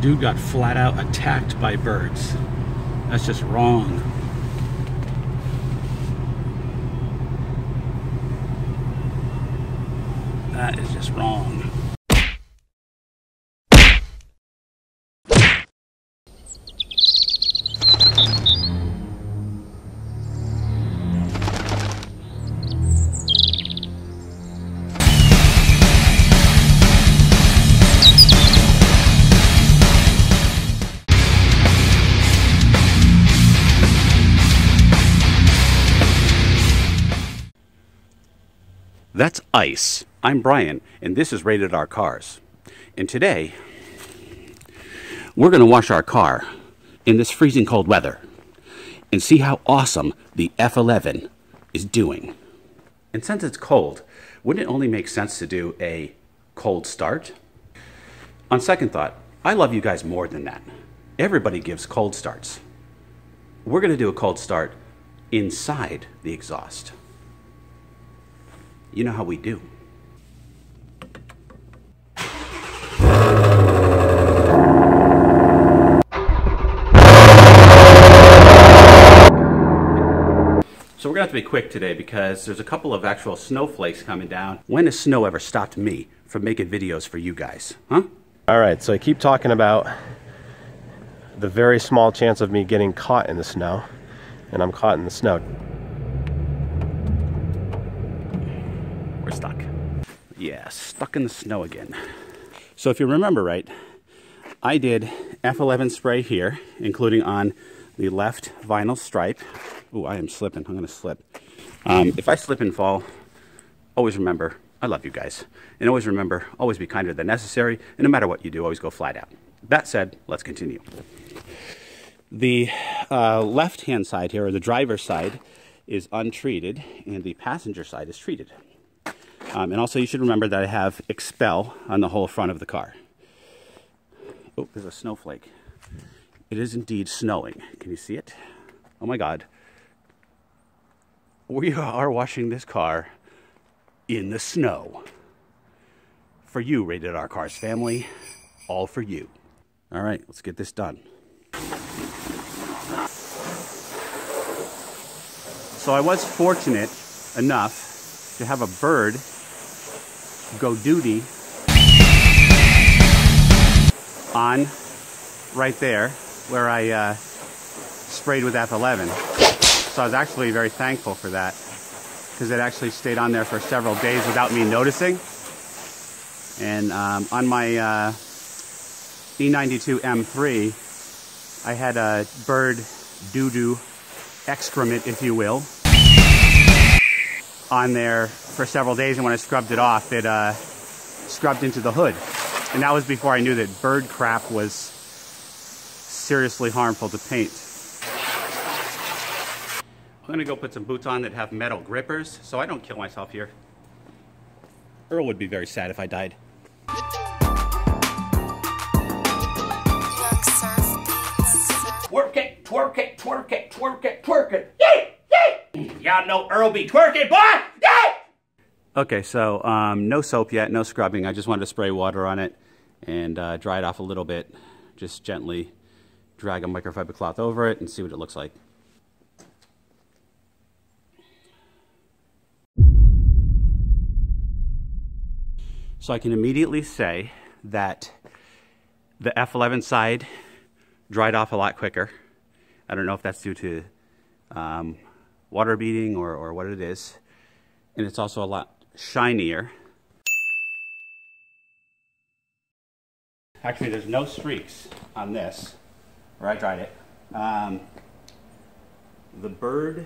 Dude got flat out attacked by birds. That's just wrong. That is just wrong. That's ice. I'm Brian, and this is Rated R Cars. And today, we're going to wash our car in this freezing cold weather and see how awesome the F11 is doing. And since it's cold, wouldn't it only make sense to do a cold start? On second thought, I love you guys more than that. Everybody gives cold starts. We're going to do a cold start inside the exhaust. You know how we do. So we're gonna have to be quick today because there's a couple of actual snowflakes coming down. When has snow ever stopped me from making videos for you guys, huh? All right, so I keep talking about the very small chance of me getting caught in the snow, and I'm caught in the snow. We're stuck. Yeah, stuck in the snow again. So if you remember right, I did F11 spray here, including on the left vinyl stripe. Ooh, I am slipping. I'm gonna slip. If I slip and fall, always remember, I love you guys. And always remember, always be kinder than necessary. And no matter what you do, always go flat out. That said, let's continue. The left-hand side here, or the driver's side, is untreated, and the passenger side is treated. And also you should remember that I have Expel on the whole front of the car. Oh, there's a snowflake. It is indeed snowing. Can you see it? Oh my God. We are washing this car in the snow. For you, Rated R Cars family. All for you. All right, let's get this done. So I was fortunate enough to have a bird go duty on right there where I sprayed with F11. So I was actually very thankful for that because it actually stayed on there for several days without me noticing. And on my E92 M3, I had a bird doo-doo excrement, if you will, on there for several days, and when I scrubbed it off, it scrubbed into the hood. And that was before I knew that bird crap was seriously harmful to paint. I'm gonna go put some boots on that have metal grippers so I don't kill myself here. Earl would be very sad if I died. Twerk it, twerk it, twerk it, twerk it, twerk it. Yay! Yay! Y'all know Earl be twerking, boy! Yay! Okay, so no soap yet, no scrubbing. I just wanted to spray water on it and dry it off a little bit. Just gently drag a microfiber cloth over it and see what it looks like. So I can immediately say that the F11 side dried off a lot quicker. I don't know if that's due to water beading or what it is. And it's also a lot shinier. Actually, there's no streaks on this, where I dried it. The bird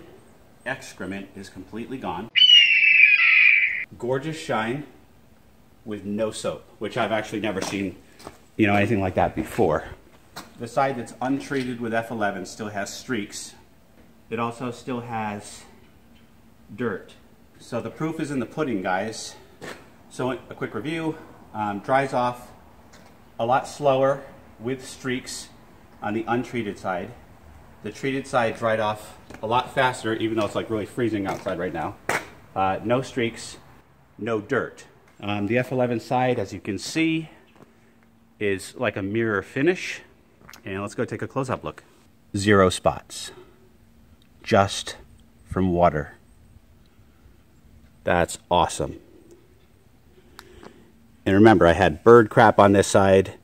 excrement is completely gone. Gorgeous shine with no soap, which I've actually never seen, you know, anything like that before. The side that's untreated with F11 still has streaks. It also still has dirt. So the proof is in the pudding, guys. So a quick review, dries off a lot slower with streaks on the untreated side. The treated side dried off a lot faster, even though it's like really freezing outside right now. No streaks, no dirt. The F11 side, as you can see, is like a mirror finish. And let's go take a close-up look. 0 spots. Just from water. That's awesome. And remember, I had bird crap on this side.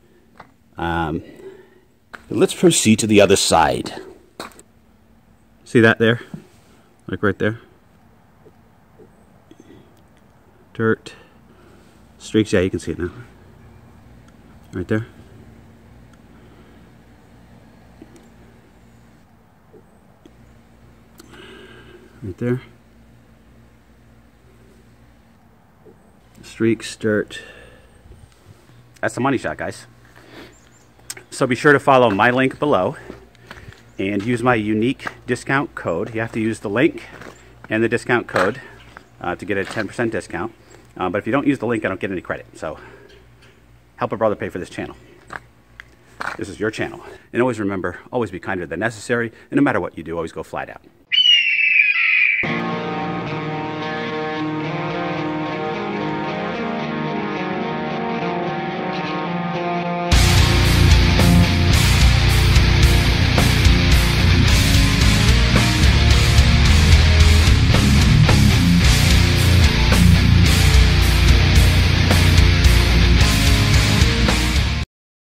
Let's proceed to the other side. See that there? Like right there? Dirt. Streaks, yeah, you can see it now. Right there. Right there. Streaks, dirt. That's the money shot, guys. So be sure to follow my link below and use my unique discount code. You have to use the link and the discount code to get a 10% discount. But if you don't use the link, I don't get any credit. So help a brother pay for this channel. This is your channel. And always remember, always be kinder than necessary. And no matter what you do, always go flat out.